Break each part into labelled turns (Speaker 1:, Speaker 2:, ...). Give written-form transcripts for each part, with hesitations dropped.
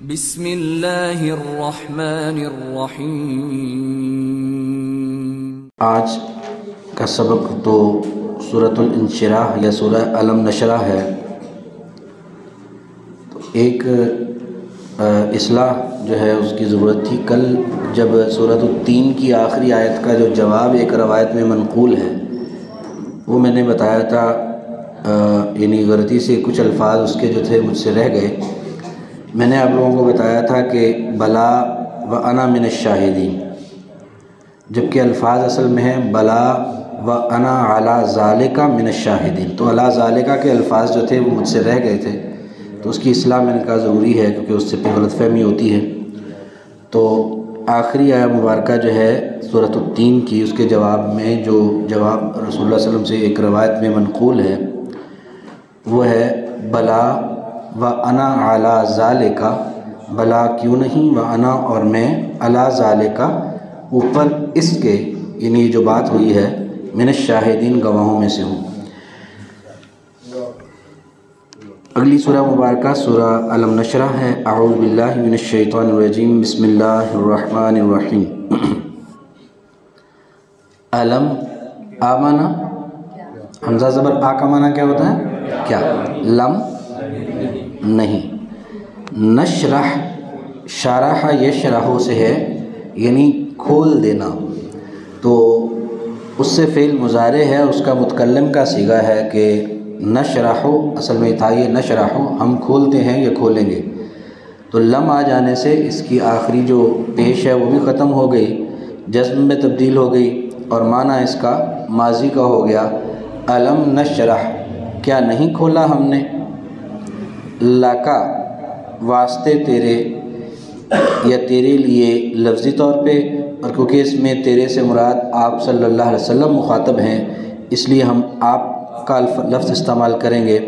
Speaker 1: بسم اللہ الرحمن الرحیم۔
Speaker 2: آج کا سبق تو سورۃ الانشراح یا سورہ الم نشرح ہے۔ تو ایک اصلاح جو ہے اس کی ضرورت تھی۔ کل جب سورۃ التین کی آخری آیت کا جو جواب ایک روایت میں منقول ہے وہ میں نے بتایا تھا، یعنی غلطی سے کچھ الفاظ اس کے جو تھے مجھ سے رہ گئے۔ میں نے آپ لوگوں کو بتایا تھا کہ بلا و انا من الشاہدین، جبکہ الفاظ اصل میں ہیں بلا و انا علی ذالک من الشاہدین۔ تو علی ذالک کے الفاظ جو تھے وہ مجھ سے رہ گئے تھے، تو اس کی اصلاح میں نے کہا ضروری ہے کیونکہ اس سے پھر غلط فہمی ہوتی ہے۔ تو آخری آیہ مبارکہ جو ہے سورۃ التین کی، اس کے جواب میں جو جواب رسول اللہ صلی اللہ علیہ وسلم سے ایک روایت میں منقول ہے وہ ہے بلا و انا علی ذالک، بلا کیوں نہیں، و انا اور میں علی ذالک اوپر اس کے، یعنی جو بات ہوئی ہے من الشاہدین گواہوں میں سے ہوں۔ اگلی سورہ مبارکہ سورہ الم نشرح ہے۔ اعوذ باللہ من الشیطان الرجیم، بسم اللہ الرحمن الرحیم۔ الم آمنا، حمزہ زبر آ کا معنی کیا ہوتا ہے؟ کیا؟ لم نہیں۔ نشرح، شرح یشرح سے ہے، یعنی کھول دینا، تو اس سے فعل مضارع ہے، اس کا متکلم کا صیغہ ہے کہ نشرح، اصل میں تھا یہ نشرح، ہم کھولتے ہیں یا کھولیں گے۔ تو لم آ جانے سے اس کی آخری جو پیش ہے وہ بھی ختم ہو گئی، جزم میں تبدیل ہو گئی، اور معنی اس کا ماضی کا ہو گیا۔ الم نشرح، کیا نہیں کھولا ہم نے، لکا واسطے تیرے یا تیرے لیے لفظی طور پہ، اور کیونکہ اس میں تیرے سے مراد آپ صلی اللہ علیہ وسلم مخاطب ہیں اس لیے ہم آپ کا لفظ استعمال کریں گے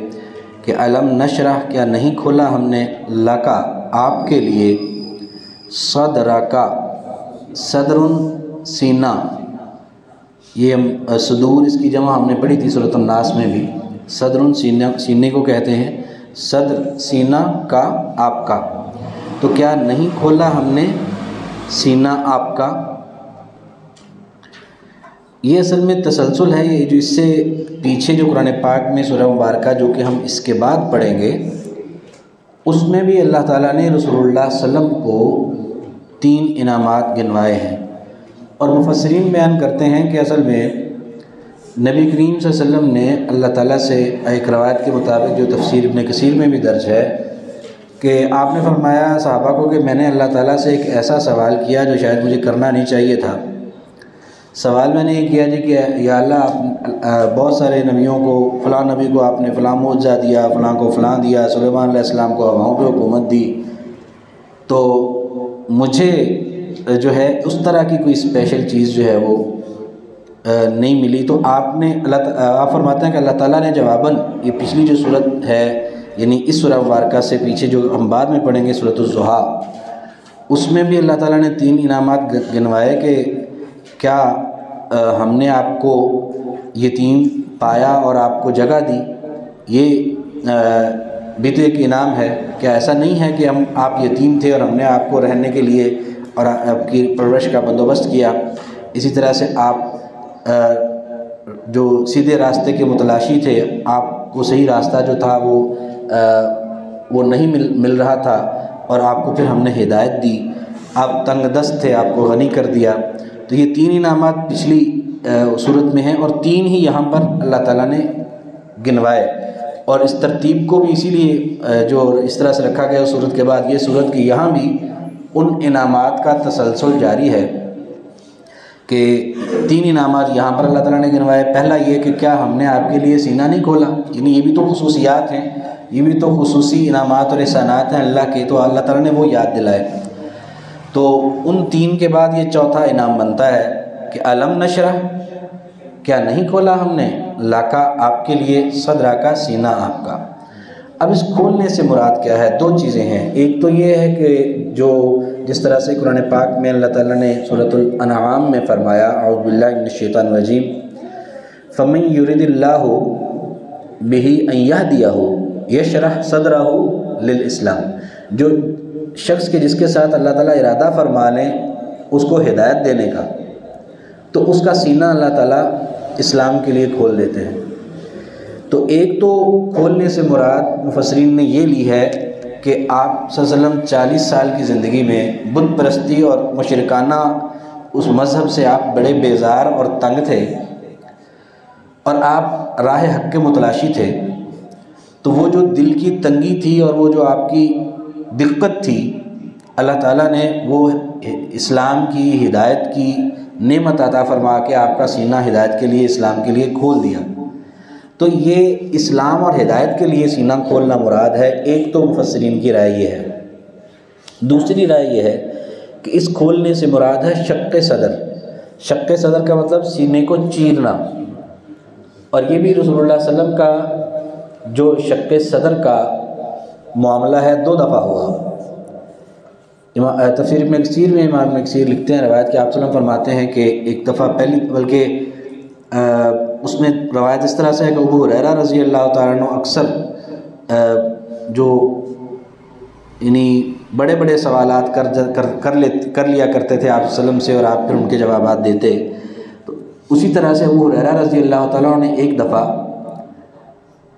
Speaker 2: کہ الم نشرح، کیا نہیں کھولا ہم نے، لکا آپ کے لیے، صدرکا، صدر سینہ، یہ صدور اس کی جمع ہم نے پڑھی تھی سورۃ الناس میں بھی، صدر سینے کو کہتے ہیں، صدر سینہ کا آپ کا، تو کیا نہیں کھولا ہم نے سینہ آپ کا۔ یہ اصل میں تسلسل ہے، یہ جو اس سے پیچھے جو قرآن پاک میں سورہ مبارکہ جو کہ ہم اس کے بعد پڑھیں گے اس میں بھی اللہ تعالیٰ نے رسول اللہ صلی اللہ علیہ وسلم کو 3 انعامات گنوائے ہیں، اور مفسرین بیان کرتے ہیں کہ اصل میں نبی کریم صلی اللہ علیہ وسلم نے اللہ تعالیٰ سے ایک روایت کے مطابق جو تفسیر ابن کثیر میں بھی درج ہے کہ آپ نے فرمایا صحابہ کو کہ میں نے اللہ تعالیٰ سے ایک ایسا سوال کیا جو شاید مجھے کرنا نہیں چاہیے تھا۔ سوال میں نے یہ کیا جی کہ یا اللہ، بہت سارے نبیوں کو، فلاں نبی کو آپ نے فلاں معجزہ دیا، فلاں کو فلاں دیا، سلیمان علیہ السلام کو ہواؤں پہ حکومت دی، تو مجھے جو ہے اس طرح کی کوئی اسپیشل چیز جو ہے وہ نہیں ملی۔ تو آپ فرماتے ہیں کہ اللہ تعالیٰ نے جواباً، یہ پچھلی جو صورت ہے یعنی اس سورہ مبارکہ سے پیچھے جو ہم بعد میں پڑھیں گے سورۃ الضحیٰ، اس میں بھی اللہ تعالیٰ نے 3 انعامات گنوائے کہ کیا ہم نے آپ کو یتیم پایا اور آپ کو جگہ دی، یہ بھی تو ایک انعام ہے۔ کیا ایسا نہیں ہے کہ آپ یتیم تھے اور ہم نے آپ کو رہنے کے لیے اور آپ کی پرورش کا بندوبست کیا۔ اسی طرح سے آپ جو سیدھے راستے کے متلاشی تھے، آپ کو صحیح راستہ جو تھا وہ نہیں مل رہا تھا، اور آپ کو پھر ہم نے ہدایت دی، آپ تنگ دست تھے، آپ کو غنی کر دیا۔ تو یہ 3 انعامات پچھلی صورت میں ہیں، اور 3 ہی یہاں پر اللہ تعالیٰ نے گنوائے، اور اس ترتیب کو بھی اسی لیے جو اس طرح سے رکھا گیا صورت کے بعد یہ صورت کی، یہاں بھی ان انعامات کا تسلسل جاری ہے کہ 3 انعامات یہاں پر اللہ تعالیٰ نے گنوائے۔ پہلا یہ کہ کیا ہم نے آپ کے لیے سینہ نہیں کھولا، یعنی یہ بھی تو خصوصیات ہیں، یہ بھی تو خصوصی انعامات اور احسانات ہیں اللہ کے، تو اللہ تعالیٰ نے وہ یاد دلائے۔ تو ان 3 کے بعد یہ چوتھا انعام بنتا ہے کہ الم نشرح، کیا نہیں کھولا ہم نے، لاکا آپ کے لیے، صدرا کا سینہ آپ کا۔ اب اس کھولنے سے مراد کیا ہے؟ 2 چیزیں ہیں۔ ایک تو یہ ہے کہ جو جس طرح سے قرآن پاک میں اللہ تعالیٰ نے سورۃ الانعام میں فرمایا، اعوذ باللہ من الشیطان الرجیم، فمن یرد اللہ بہ ان یہدیہ یشرح صدرہ للاسلام، جو شخص کے جس کے ساتھ اللہ تعالیٰ ارادہ فرما لیں اس کو ہدایت دینے کا، تو اس کا سینہ اللہ تعالیٰ اسلام کے لیے کھول دیتے ہیں۔ تو ایک تو کھولنے سے مراد مفسرین نے یہ لی ہے کہ آپ صلی اللہ علیہ وسلم 40 سال کی زندگی میں بت پرستی اور مشرکانہ اس مذہب سے آپ بڑے بیزار اور تنگ تھے، اور آپ راہ حق کے متلاشی تھے۔ تو وہ جو دل کی تنگی تھی اور وہ جو آپ کی دقت تھی، اللہ تعالیٰ نے وہ اسلام کی ہدایت کی نعمت عطا فرما کے آپ کا سینہ ہدایت کے لیے، اسلام کے لیے کھول دیا۔ تو یہ اسلام اور ہدایت کے لیے سینہ کھولنا مراد ہے۔ ایک تو مفسرین کی رائے یہ ہے۔ دوسری رائے یہ ہے کہ اس کھولنے سے مراد ہے شق صدر۔ شق صدر کا مطلب سینے کو چیرنا، اور یہ بھی رسول اللہ صلی اللہ علیہ وسلم کا جو شق صدر کا معاملہ ہے 2 دفعہ ہوا۔ تفسیر ابن کثیر میں امام ابن کثیر لکھتے ہیں روایت کہ آپ صلی اللہ علیہ وسلم فرماتے ہیں کہ ایک دفعہ پہلی، بلکہ اس میں روایت اس طرح سے ہے کہ ابو ہریرہ رضی اللہ تعالیٰ عنہ اکثر جو یعنی بڑے بڑے سوالات کر لیا کرتے تھے آپ صلی اللہ علیہ وسلم سے، اور آپ پھر ان کے جوابات دیتے۔ تو اسی طرح سے ابو ہریرہ رضی اللہ تعالیٰ عنہ نے ایک دفعہ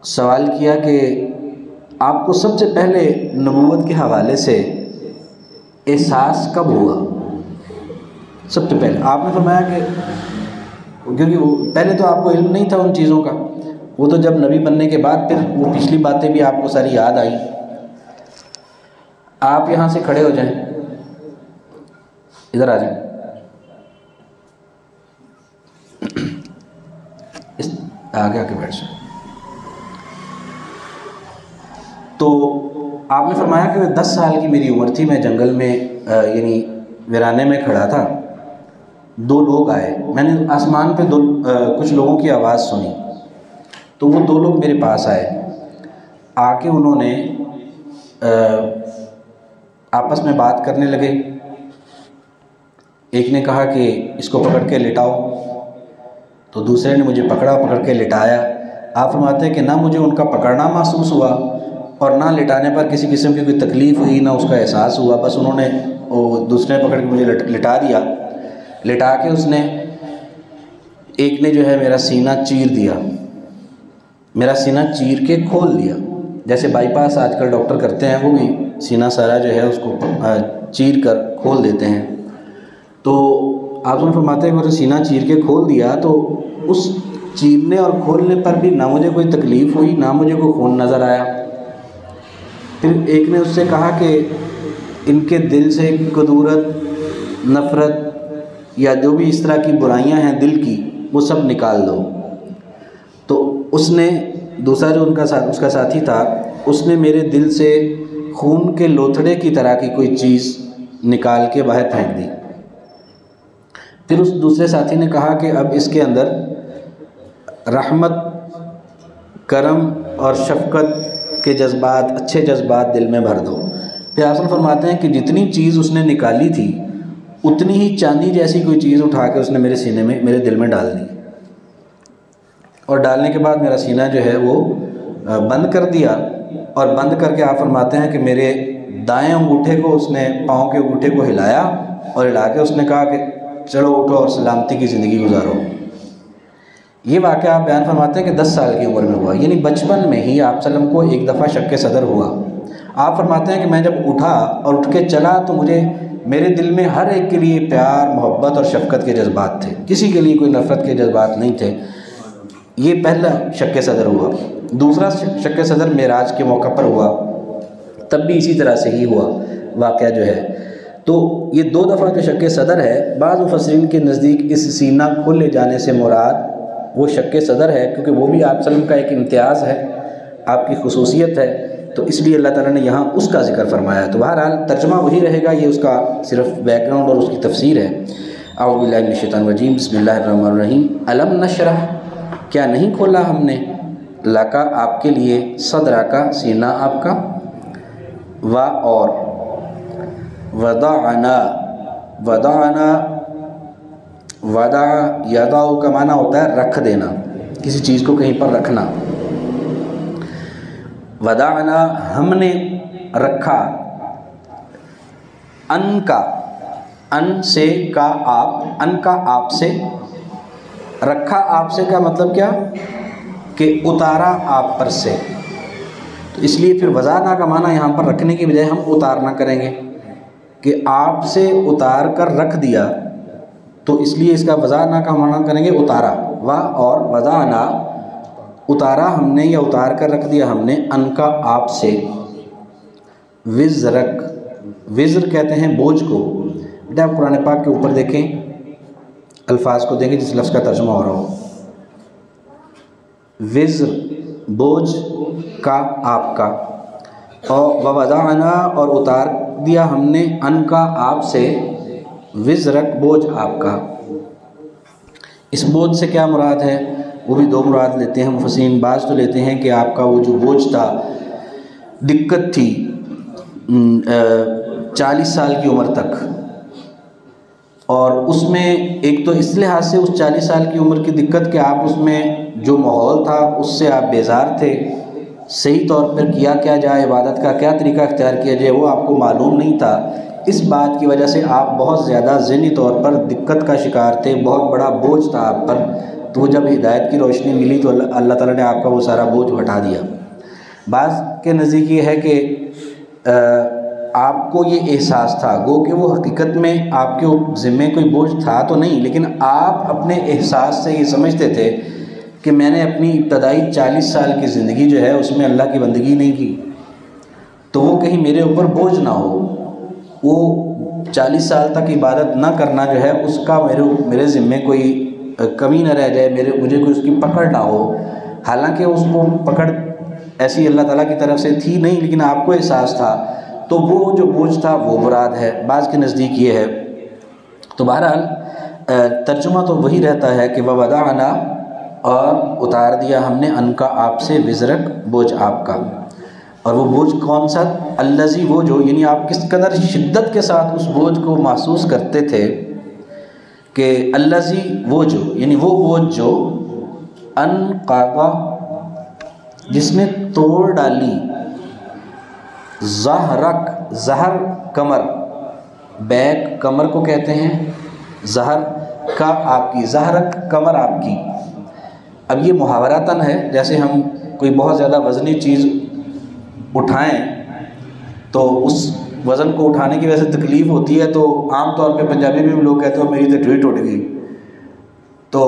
Speaker 2: سوال کیا کہ آپ کو سب سے پہلے نبوت کے حوالے سے احساس کب ہوا؟ سب سے پہلے آپ نے فرمایا کہ کیونکہ وہ پہلے تو آپ کو علم نہیں تھا ان چیزوں کا، وہ تو جب نبی بننے کے بعد پھر وہ پچھلی باتیں بھی آپ کو ساری یاد آئیں۔ آپ یہاں سے کھڑے ہو جائیں، ادھر آ جائیں، آگے آ کے بیٹھ جائیں۔ تو آپ نے فرمایا کہ 10 سال کی میری عمر تھی، میں جنگل میں یعنی ویرانے میں کھڑا تھا، 2 لوگ آئے، میں نے آسمان پہ کچھ لوگوں کی آواز سنی، تو وہ 2 لوگ میرے پاس آئے، آ کے انہوں نے آپس میں بات کرنے لگے۔ ایک نے کہا کہ اس کو پکڑ کے لٹاؤ، تو دوسرے نے مجھے پکڑ کے لٹایا۔ آپ فرماتے ہیں کہ نہ مجھے ان کا پکڑنا محسوس ہوا اور نہ لٹانے پر کسی قسم کی کوئی تکلیف ہوئی، نہ اس کا احساس ہوا، بس انہوں نے دوسرے نے پکڑ کے مجھے لٹا دیا۔ لٹا کے اس نے ایک نے جو ہے میرا سینہ چیر دیا، میرا سینہ چیر کے کھول دیا، جیسے بائی پاس آج کل ڈاکٹر کرتے ہیں، وہ بھی سینہ سارا جو ہے اس کو چیر کر کھول دیتے ہیں۔ تو آپ نے فرماتے ہیں کہ سینہ چیر کے کھول دیا، تو اس چیرنے اور کھولنے پر بھی نہ مجھے کوئی تکلیف ہوئی، نہ مجھے کوئی خون نظر آیا۔ پھر ایک نے اس سے کہا کہ ان کے دل سے کدورت، نفرت یا جو بھی اس طرح کی برائیاں ہیں دل کی، وہ سب نکال دو۔ تو اس نے دوسرا جو اس کا ساتھی تھا، اس نے میرے دل سے خون کے لوتھڑے کی طرح کی کوئی چیز نکال کے باہر پھینک دی۔ پھر اس دوسرے ساتھی نے کہا کہ اب اس کے اندر رحمت، کرم اور شفقت کے جذبات، اچھے جذبات دل میں بھر دو۔ پھر آپ فرماتے ہیں کہ جتنی چیز اس نے نکالی تھی اتنی ہی چاندی جیسی کوئی چیز اٹھا کے اس نے میرے سینے میں، میرے دل میں ڈال دی، اور ڈالنے کے بعد میرا سینہ جو ہے وہ بند کر دیا، اور بند کر کے آپ فرماتے ہیں کہ میرے دائیں انگوٹھے کو اس نے، پاؤں کے انگوٹھے کو ہلایا، اور ہلا کے اس نے کہا کہ چلو اٹھو اور سلامتی کی زندگی گزارو۔ یہ واقعہ آپ بیان فرماتے ہیں کہ 10 سال کی عمر میں ہوا، یعنی بچپن میں ہی آپ صلی اللہ علیہ وسلم کو ایک دفعہ شق صدر ہوا۔ آپ فرماتے ہیں کہ میں جب اٹھا اور اٹھ کے چلا تو میرے دل میں ہر ایک کے لیے پیار، محبت اور شفقت کے جذبات تھے، کسی کے لیے کوئی نفرت کے جذبات نہیں تھے۔ یہ پہلا شق صدر ہوا۔ دوسرا شق صدر معراج کے موقع پر ہوا، تب بھی اسی طرح سے ہی ہوا واقعہ جو ہے۔ تو یہ 2 دفعہ جو شق صدر ہے، بعض مفسرین کے نزدیک اس سینہ کھلے جانے سے مراد وہ شق صدر ہے، کیونکہ وہ بھی آپ صلی اللہ علیہ وسلم کا ایک امتیاز ہے، آپ کی خصوصیت ہے، تو اس لیے اللہ تعالیٰ نے یہاں اس کا ذکر فرمایا ہے۔ تو بہرحال ترجمہ وہی رہے گا، یہ اس کا صرف بیک گراؤنڈ اور اس کی تفسیر ہے۔ اعوذ باللہ من الشیطان الرجیم، بسم اللہ الرحمن الرحیم۔ الم نشرح، کیا نہیں کھولا ہم نے، لکا آپ کے لیے، صدرہ کا سینہ آپ کا، و اور وضعنا، وضعنا وضع یضع کا معنی ہوتا ہے رکھ دینا، کسی چیز کو کہیں پر رکھنا۔ وضعنا ہم نے رکھا، ان کا، ان سے کا آپ، ان کا آپ سے، رکھا آپ سے کا مطلب کیا کہ اتارا آپ پر سے، تو اس لیے پھر وضعنا کا معنی یہاں پر رکھنے کی بجائے ہم اتارنا کریں گے کہ آپ سے اتار کر رکھ دیا، تو اس لیے اس کا وضعنا کا معنی کریں گے اتارا، اور وضعنا اتارا ہم نے یا اتار کر رکھ دیا ہم نے، ان کا آپ سے، وزرک، وزر کہتے ہیں بوجھ کو، بیٹا آپ قرآن پاک کے اوپر دیکھیں، الفاظ کو دیکھیں جس لفظ کا ترجمہ ہو رہا ہو، وزر بوجھ کا آپ کا، اور وضعنا اور اتار دیا ہم نے، ان کا آپ سے، وزرک بوجھ آپ کا۔ اس بوجھ سے کیا مراد ہے؟ وہ بھی دو مراد لیتے ہیں مفسرین، بعض تو لیتے ہیں کہ آپ کا وہ جو بوجھ تھا، دقت تھی 40 سال کی عمر تک، اور اس میں ایک تو اس لحاظ سے اس 40 سال کی عمر کی دقت کہ آپ اس میں جو ماحول تھا اس سے آپ بیزار تھے، صحیح طور پر کیا جائے، عبادت کا کیا طریقہ اختیار کیا جائے وہ آپ کو معلوم نہیں تھا، اس بات کی وجہ سے آپ بہت زیادہ ذہنی طور پر دقت کا شکار تھے، بہت بڑا بوجھ تھا آپ پر، تو وہ جب ہدایت کی روشنی ملی تو اللہ تعالیٰ نے آپ کا وہ سارا بوجھ ہٹا دیا۔ بعض کے نزدیک یہ ہے کہ آپ کو یہ احساس تھا، گو کہ وہ حقیقت میں آپ کے ذمے کوئی بوجھ تھا تو نہیں، لیکن آپ اپنے احساس سے یہ سمجھتے تھے کہ میں نے اپنی ابتدائی 40 سال کی زندگی جو ہے اس میں اللہ کی بندگی نہیں کی، تو وہ کہیں میرے اوپر بوجھ نہ ہو، وہ 40 سال تک عبادت نہ کرنا جو ہے اس کا میرے ذمے کوئی کمی نہ رہ جائے، مجھے کوئی اس کی پکڑ نہ ہو، حالانکہ اس کو پکڑ ایسی اللہ تعالیٰ کی طرف سے تھی نہیں، لیکن آپ کو احساس تھا، تو وہ جو بوجھ تھا وہ مراد ہے، بعض کے نزدیک یہ ہے۔ تو بہرحال ترجمہ تو وہی رہتا ہے کہ وَوَضَعْنَا، اور اتار دیا ہم نے، ان کا آپ سے، وزرک بوجھ آپ کا، اور وہ بوجھ کون سا؟ الذی، وہ جو، یعنی آپ کس قدر شدت کے ساتھ اس بوجھ کو محسوس کرتے تھے کہ الذی، وہ جو، یعنی وہ بوجھ جو، انقضا، جس نے توڑ ڈالی، ظہرک، ظہر کمر، بیک کمر کو کہتے ہیں، ظہر کا آپ کی، ظہرک کمر آپ کی۔ اب یہ محاوراتاً ہے، جیسے ہم کوئی بہت زیادہ وزنی چیز اٹھائیں تو اس وزن کو اٹھانے کی وجہ سے تکلیف ہوتی ہے، تو عام طور پہ پنجابی میں بھی لوگ کہتے ہیں میری تو ڈھیٹ ٹوٹ گئی، تو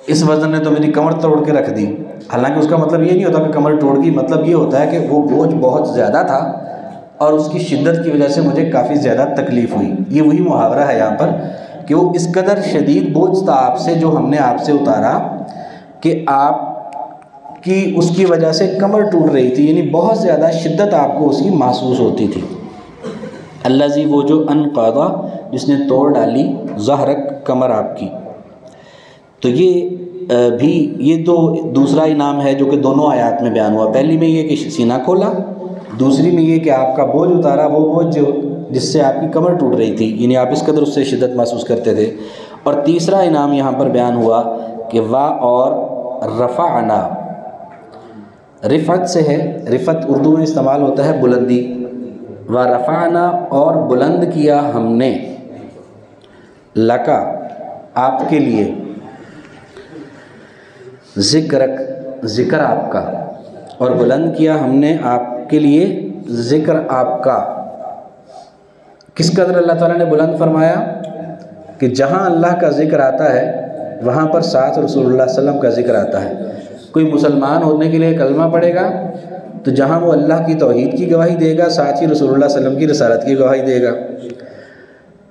Speaker 2: اس وزن نے تو میری کمر توڑ کے رکھ دی، حالانکہ اس کا مطلب یہ نہیں ہوتا کہ کمر توڑ گئی، مطلب یہ ہوتا ہے کہ وہ بوجھ بہت زیادہ تھا اور اس کی شدت کی وجہ سے مجھے کافی زیادہ تکلیف ہوئی۔ یہ وہی محاورہ ہے یہاں پر کہ وہ اس قدر شدید بوجھ تھا آپ سے جو ہم نے آپ سے اتارا کہ آپ کی اس کی وجہ سے کمر ٹوٹ رہی تھی، یعنی بہت زیادہ شدت آپ کو اس کی محسوس ہوتی تھی۔ الذی، وہ جو، انقضا، جس نے توڑ ڈالی، ظہرک، کمر آپ کی۔ تو یہ بھی یہ تو دوسرا انعام ہے جو کہ دونوں آیات میں بیان ہوا، پہلی میں یہ کہ سینہ کھولا، دوسری میں یہ کہ آپ کا بوجھ اتارا، وہ بوجھ جو جس سے آپ کی کمر ٹوٹ رہی تھی، یعنی آپ اس قدر اس سے شدت محسوس کرتے تھے۔ اور تیسرا انعام یہاں پر بیان ہوا کہ اور رفعنا، رفعت سے ہے، رفعت اردو میں استعمال ہوتا ہے بلندی، رفعنا، اور بلند کیا ہم نے، لکا، آپ کے لیے، ذکرک، ذکر آپ کا، اور بلند کیا ہم نے آپ کے لیے ذکر آپ کا۔ کس قدر اللہ تعالیٰ نے بلند فرمایا کہ جہاں اللہ کا ذکر آتا ہے وہاں پر ساتھ رسول اللہ صلی اللہ علیہ وسلم کا ذکر آتا ہے۔ کوئی مسلمان ہونے کے لیے کلمہ پڑھے گا تو جہاں وہ اللہ کی توحید کی گواہی دے گا، ساتھ ہی رسول اللہ صلی اللہ علیہ وسلم کی رسالت کی گواہی دے گا۔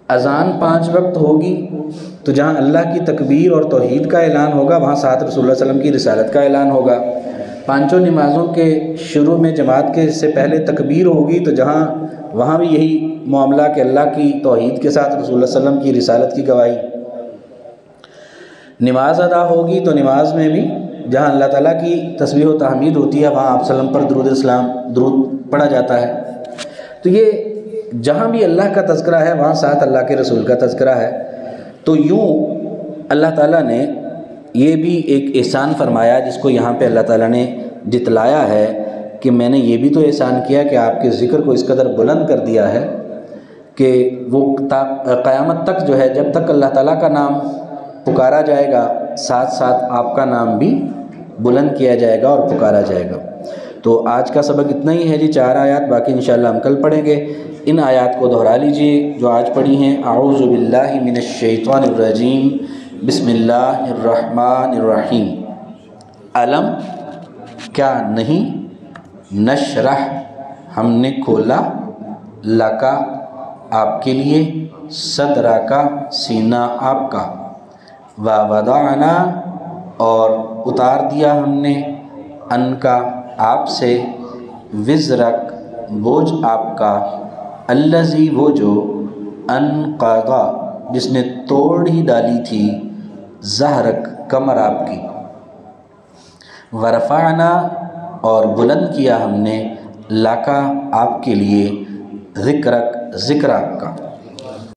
Speaker 2: اذان 5 وقت ہوگی تو جہاں اللہ کی تکبیر اور توحید کا اعلان ہوگا وہاں ساتھ رسول اللہ صلی اللہ علیہ وسلم کی رسالت کا اعلان ہوگا۔ 5 نمازوں کے شروع میں جماعت کے سے پہلے تکبیر ہوگی تو وہاں بھی یہی معاملہ کہ اللہ کی توحید کے ساتھ رسول اللہ صلی اللہ علیہ وسلم کی رسالت کی گواہی۔ نماز ادا ہوگی تو نماز میں بھی جہاں اللہ تعالیٰ کی تسبیح و تحمید ہوتی ہے وہاں آپ سلم پر درود پڑھا جاتا ہے۔ تو یہ جہاں بھی اللہ کا تذکرہ ہے وہاں ساتھ اللہ کے رسول کا تذکرہ ہے۔ تو یوں اللہ تعالیٰ نے یہ بھی ایک احسان فرمایا جس کو یہاں پہ اللہ تعالیٰ نے جتلایا ہے کہ میں نے یہ بھی تو احسان کیا کہ آپ کے ذکر کو اس قدر بلند کر دیا ہے کہ وہ قیامت تک جو ہے جب تک اللہ تعالیٰ کا نام پکارا جائے گا ساتھ ساتھ آپ کا نام بھی بلند کیا جائے گا اور پکارا جائے گا۔ تو آج کا سبق اتنا ہی ہے جی، 4 آیات، باقی انشاءاللہ ہم کل پڑھیں گے۔ ان آیات کو دہرا لیجئے جو آج پڑھی ہیں۔ اعوذ باللہ من الشیطان الرجیم، بسم اللہ الرحمن الرحیم۔ علم کیا نہیں، نشرح ہم نے کھولا، لکا آپ کے لیے، صدرا کا سینہ آپ کا، ووضعنا اور اتار دیا ہم نے، ان کا آپ سے، وزرک بوجھ آپ کا، الذی وہ جو، انقض جس نے توڑ ہی ڈالی تھی، ظہرک کمر آپ کی، ورفعنا اور بلند کیا ہم نے، لکا آپ کے لیے، ذکرک ذکر آپ کا۔